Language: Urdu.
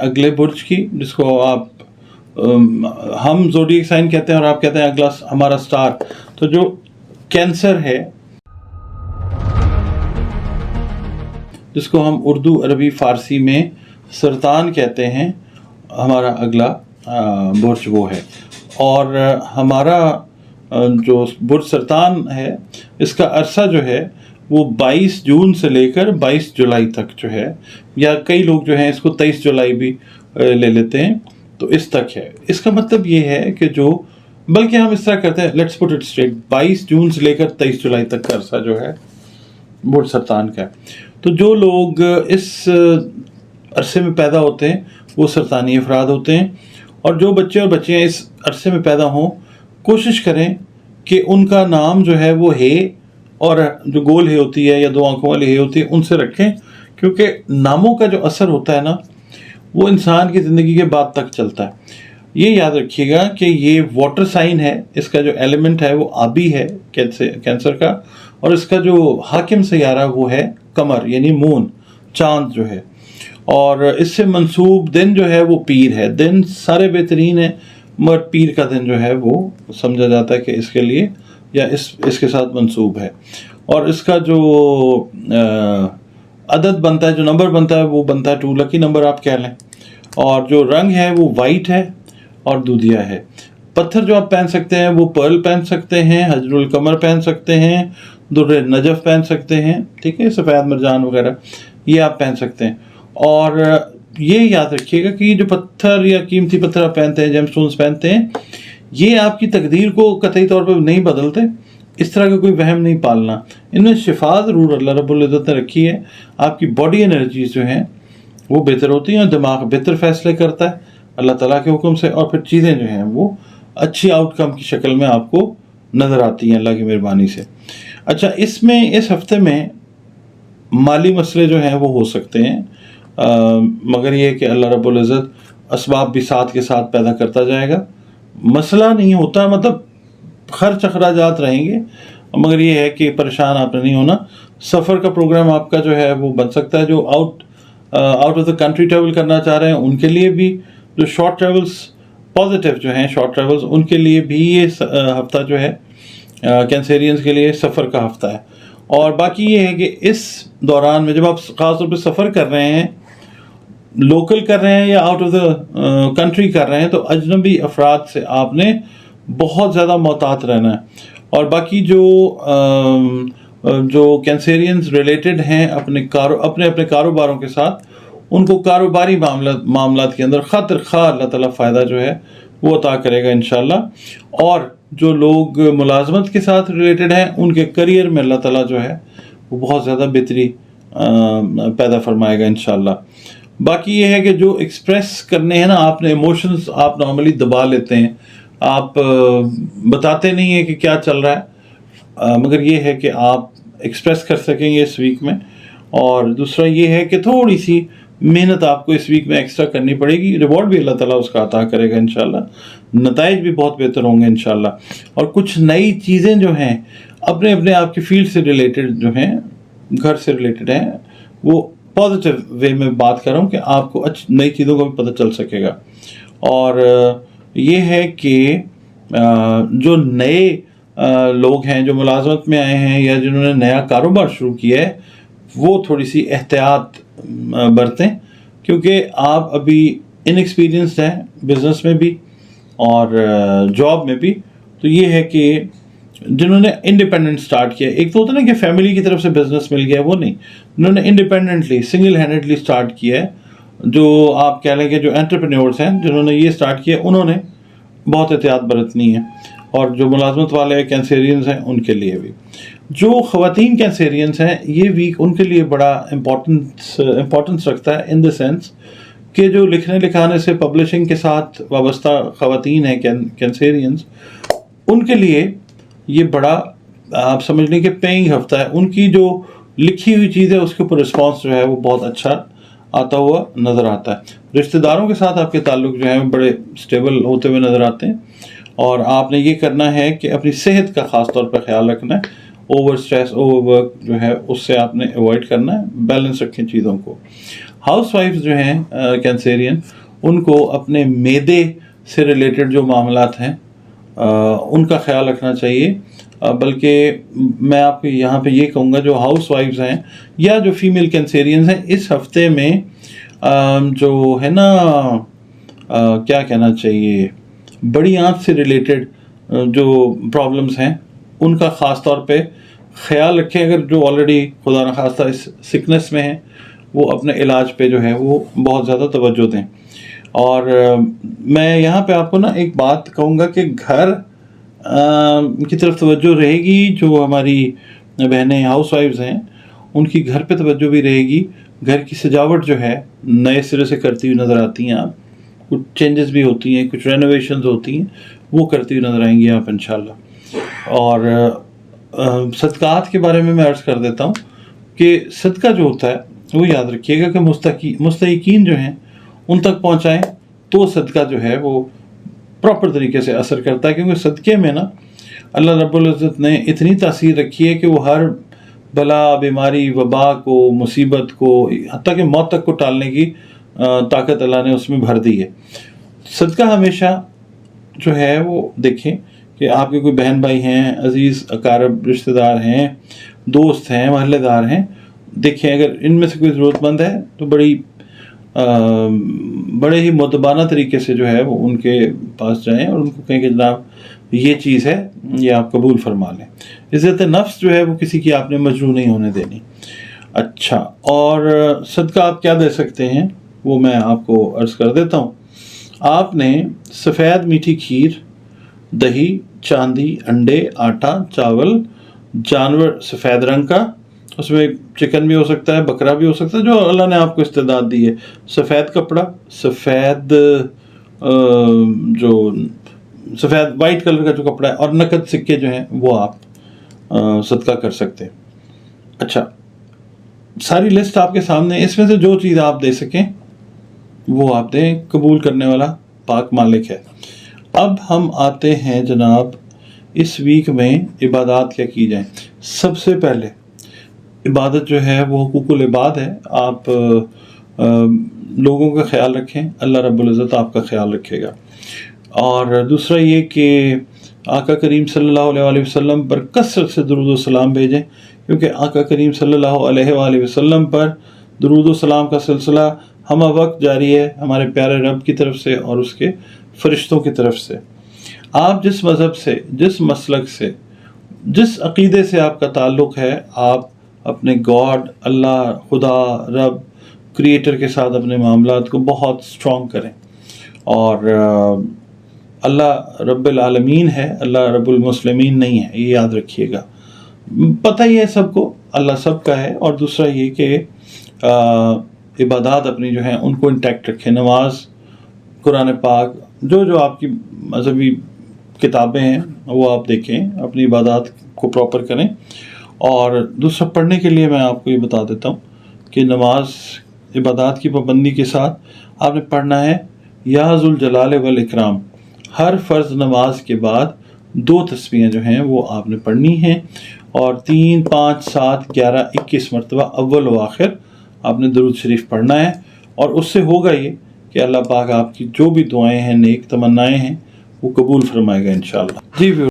اگلے برج کی، جس کو آپ ہم زوڈیک سائن کہتے ہیں اور آپ کہتے ہیں اگلا ہمارا سٹار، تو جو کینسر ہے جس کو ہم اردو عربی فارسی میں سرطان کہتے ہیں، ہمارا اگلا برج وہ ہے. اور ہمارا جو برج سرطان ہے اس کا عرصہ جو ہے وہ 22 جون سے لے کر 22 جولائی تک جو ہے، یا کئی لوگ جو ہیں اس کو 23 جولائی بھی لے لیتے ہیں، تو اس تک ہے. اس کا مطلب یہ ہے کہ جو، بلکہ ہم اس طرح کرتے ہیں، لیٹس پٹ اٹ اسٹریٹ، 22 جون سے لے کر 23 جولائی تک کا عرصہ جو ہے برج سرطان کا ہے. تو جو لوگ اس عرصے میں پیدا ہوتے ہیں وہ سرطانی افراد ہوتے ہیں. اور جو بچے اور بچیاں اس عرصے میں پیدا ہوں، کوشش کریں کہ ان کا نام جو ہے وہ ہے، اور جو گول ہے ہوتی ہے یا 2 آنکھوں والی ہے ہوتی ہے ان سے رکھیں، کیونکہ ناموں کا جو اثر ہوتا ہے نا وہ انسان کی زندگی کے بعد تک چلتا ہے. یہ یاد رکھیے گا کہ یہ واٹر سائن ہے، اس کا جو ایلیمنٹ ہے وہ آبی ہے کینسر کا، اور اس کا جو حاکم سیارہ وہ ہے قمر یعنی مون، چاند جو ہے. اور اس سے منسوب دن جو ہے وہ پیر ہے. دن سارے بہترین ہیں، مگر پیر کا دن جو ہے وہ سمجھا جاتا ہے کہ اس کے لیے یا اس کے ساتھ منسوب ہے. اور اس کا جو عدد بنتا ہے، جو نمبر بنتا ہے وہ بنتا ہے 2، لکی نمبر آپ کہہ لیں. اور جو رنگ ہے وہ وائٹ ہے اور دودھیا ہے. پتھر جو آپ پہن سکتے ہیں وہ پرل پہن سکتے ہیں، حجر القمر پہن سکتے ہیں، در نجف پہن سکتے ہیں، ٹھیک ہے، سفید مرجان وغیرہ یہ آپ پہن سکتے ہیں. اور یہ یاد رکھیے گا کہ یہ جو پتھر یا قیمتی پتھر آپ پہنتے ہیں، جیم سٹونز پہنتے ہیں، یہ آپ کی تقدیر کو قطعی طور پر نہیں بدلتے. اس طرح کا کوئی وہم نہیں پالنا. ان میں شفا ضرور اللہ رب العزت نے رکھی ہے. آپ کی باڈی انرجیز جو ہیں وہ بہتر ہوتی ہیں، اور دماغ بہتر فیصلے کرتا ہے اللہ تعالیٰ کے حکم سے، اور پھر چیزیں جو ہیں وہ اچھی آؤٹ کم کی شکل میں آپ کو نظر آتی ہیں اللہ کی مہربانی سے. اچھا، اس ہفتے میں مالی مسئلے جو ہیں وہ ہو سکتے ہیں، مگر یہ کہ اللہ رب العزت اسباب بھی ساتھ کے ساتھ پیدا کرتا جائے گا. مسئلہ نہیں ہوتا، مطلب خرچ اخراجات رہیں گے، مگر یہ ہے کہ پریشان آپ نے نہیں ہونا. سفر کا پروگرام آپ کا جو ہے وہ بن سکتا ہے. جو out of the country travel کرنا چاہ رہے ہیں ان کے لیے بھی، جو شارٹ ٹریولز پازیٹیو جو ہیں شارٹ ٹریولز، ان کے لیے بھی یہ ہفتہ جو ہے کینسیرینز کے لیے سفر کا ہفتہ ہے. اور باقی یہ ہے کہ اس دوران میں جب آپ خاص طور پہ سفر کر رہے ہیں، لوکل کر رہے ہیں یا آؤٹ آف دا کنٹری کر رہے ہیں، تو اجنبی افراد سے آپ نے بہت زیادہ محتاط رہنا ہے. اور باقی جو کینسیرینز ریلیٹڈ ہیں اپنے کاروباروں کے ساتھ، ان کو کاروباری معاملات کے اندر خاطر خواہ اللہ تعالیٰ فائدہ جو ہے وہ عطا کرے گا انشاءاللہ. اور جو لوگ ملازمت کے ساتھ ریلیٹڈ ہیں ان کے کریئر میں اللہ تعالیٰ جو ہے وہ بہت زیادہ بہتری پیدا فرمائے گا انشاءاللہ. باقی یہ ہے کہ جو ایکسپریس کرنے ہیں نا آپ نے ایموشنز، آپ نارملی دبا لیتے ہیں، آپ بتاتے نہیں ہیں کہ کیا چل رہا ہے، مگر یہ ہے کہ آپ ایکسپریس کر سکیں گے اس ویک میں. اور دوسرا یہ ہے کہ تھوڑی سی محنت آپ کو اس ویک میں ایکسٹرا کرنی پڑے گی، ریوارڈ بھی اللہ تعالیٰ اس کا عطا کرے گا انشاءاللہ، نتائج بھی بہت بہتر ہوں گے انشاءاللہ. اور کچھ نئی چیزیں جو ہیں اپنے آپ کی فیلڈ سے ریلیٹڈ جو ہیں، گھر سے ریلیٹڈ ہیں، وہ پازیٹیو وے میں بات کر رہا ہوں کہ آپ کو نئی چیزوں کا بھی پتہ چل سکے گا. اور یہ ہے کہ جو نئے لوگ ہیں جو ملازمت میں آئے ہیں یا جنہوں نے نیا کاروبار شروع کیا ہے، وہ تھوڑی سی احتیاط برتیں، کیونکہ آپ ابھی انیکسپیرینسڈ ہیں بزنس میں بھی اور جاب میں بھی. تو یہ ہے کہ جنہوں نے انڈیپینڈنٹ سٹارٹ کیا، ایک تو ہوتا ہے نا کہ فیملی کی طرف سے بزنس مل گیا، وہ نہیں، انہوں نے انڈیپینڈنٹلی سنگل ہینڈڈلی سٹارٹ کیا ہے. جو آپ کہہ لیں کہ جو انٹرپرینورز ہیں جنہوں نے یہ سٹارٹ کیا، انہوں نے بہت احتیاط برتنی ہے. اور جو ملازمت والے کینسیرینز ہیں ان کے لیے بھی. جو خواتین کینسیرینز ہیں یہ ویک ان کے لیے بڑا امپورٹنس رکھتا ہے، ان دا سینس کہ جو لکھنے لکھانے سے پبلشنگ کے ساتھ وابستہ خواتین ہیں کینسیرینز، ان کے لیے یہ بڑا آپ سمجھ لیں کہ پیئنگ ہفتہ ہے. ان کی جو لکھی ہوئی چیز ہے اس کے اوپر رسپانس جو ہے وہ بہت اچھا آتا ہوا نظر آتا ہے. رشتہ داروں کے ساتھ آپ کے تعلق جو ہیں بڑے سٹیبل ہوتے ہوئے نظر آتے ہیں. اور آپ نے یہ کرنا ہے کہ اپنی صحت کا خاص طور پر خیال رکھنا ہے. اوور سٹریس، اوور ورک جو ہے اس سے آپ نے ایوائڈ کرنا ہے، بیلنس رکھیں چیزوں کو. ہاؤس وائفز جو ہیں کینسیرین، ان کو اپنے معدے سے ریلیٹڈ جو معاملات ہیں ان کا خیال رکھنا چاہیے. بلکہ میں آپ کو یہاں پہ یہ کہوں گا جو ہاؤس وائفز ہیں یا جو فیمیل کینسیرینز ہیں، اس ہفتے میں جو ہے نا کیا کہنا چاہیے، بڑی آنت سے ریلیٹڈ جو پرابلمز ہیں ان کا خاص طور پہ خیال رکھیں. اگر جو آلریڈی خدا نخواستہ اس سکنس میں ہیں وہ اپنے علاج پہ جو ہے وہ بہت زیادہ توجہ دیں. اور میں یہاں پہ آپ کو نا ایک بات کہوں گا کہ گھر کی طرف توجہ رہے گی. جو ہماری بہنیں ہاؤس وائفز ہیں ان کی گھر پہ توجہ بھی رہے گی. گھر کی سجاوٹ جو ہے نئے سرے سے کرتی ہوئی نظر آتی ہیں آپ. کچھ چینجز بھی ہوتی ہیں، کچھ رینوویشنز ہوتی ہیں، وہ کرتی ہوئی نظر آئیں گی آپ انشاءاللہ. اور صدقات کے بارے میں عرض کر دیتا ہوں کہ صدقہ جو ہوتا ہے وہ یاد رکھیے گا کہ مستحقین جو ہیں ان تک پہنچائیں تو صدقہ جو ہے وہ پراپر طریقے سے اثر کرتا ہے. کیونکہ صدقے میں نا اللہ رب العزت نے اتنی تاثیر رکھی ہے کہ وہ ہر بلا، بیماری، وبا کو، مصیبت کو، حتیٰ کہ موت تک کو ٹالنے کی طاقت اللہ نے اس میں بھر دی ہے. صدقہ ہمیشہ جو ہے وہ دیکھیں کہ آپ کے کوئی بہن بھائی ہیں، عزیز اقارب رشتہ دار ہیں، دوست ہیں، محلے دار ہیں، دیکھیں اگر ان میں سے کوئی ضرورت مند ہے تو بڑے ہی مؤدبانہ طریقے سے جو ہے وہ ان کے پاس جائیں اور ان کو کہیں کہ جناب یہ چیز ہے، یہ آپ قبول فرما لیں. عزت نفس جو ہے وہ کسی کی آپ نے مجروح نہیں ہونے دینی. اچھا، اور صدقہ آپ کیا دے سکتے ہیں وہ میں آپ کو عرض کر دیتا ہوں. آپ نے سفید میٹھی کھیر، دہی، چاندی، انڈے، آٹا، چاول، جانور سفید رنگ کا، اس میں چکن بھی ہو سکتا ہے، بکرا بھی ہو سکتا ہے، جو اللہ نے آپ کو استعداد دی ہے، سفید کپڑا، سفید وائٹ کلر کا جو کپڑا ہے، اور نقد سکے جو ہیں وہ آپ صدقہ کر سکتے ہیں. اچھا، ساری لسٹ آپ کے سامنے، اس میں سے جو چیز آپ دے سکیں وہ آپ دیں، قبول کرنے والا پاک مالک ہے. اب ہم آتے ہیں جناب اس ویک میں عبادات کیا کی جائیں. سب سے پہلے عبادت جو ہے وہ حقوق العباد ہے. آپ لوگوں کا خیال رکھیں، اللہ رب العزت آپ کا خیال رکھے گا. اور دوسرا یہ کہ آقا کریم صلی اللہ علیہ وسلم پر کثرت سے درود و سلام بھیجیں، کیونکہ آقا کریم صلی اللہ علیہ وسلم پر درود و سلام کا سلسلہ ہمہ وقت جاری ہے ہمارے پیارے رب کی طرف سے اور اس کے فرشتوں کی طرف سے. آپ جس مذہب سے، جس مسلک سے، جس عقیدے سے آپ کا تعلق ہے، آپ اپنے گاڈ، اللہ، خدا، رب، کریٹر کے ساتھ اپنے معاملات کو بہت اسٹرانگ کریں. اور اللہ رب العالمین ہے، اللہ رب المسلمین نہیں ہے، یہ یاد رکھیے گا. پتہ ہی ہے سب کو اللہ سب کا ہے. اور دوسرا یہ کہ عبادات اپنی جو ہیں ان کو انٹیکٹ رکھیں. نماز، قرآن پاک، جو آپ کی مذہبی کتابیں ہیں وہ آپ دیکھیں، اپنی عبادات کو پراپر کریں. اور دوسرا پڑھنے کے لیے میں آپ کو یہ بتا دیتا ہوں کہ نماز عبادات کی پابندی کے ساتھ آپ نے پڑھنا ہے یا ذوالجلال والاکرام. ہر فرض نماز کے بعد 2 تسبیحیں جو ہیں وہ آپ نے پڑھنی ہیں، اور 3، 5، 7، 11، 21 مرتبہ اول و آخر آپ نے درود شریف پڑھنا ہے. اور اس سے ہوگا یہ کہ اللہ پاک آپ کی جو بھی دعائیں ہیں، نیک تمنائیں ہیں، وہ قبول فرمائے گا انشاءاللہ. جی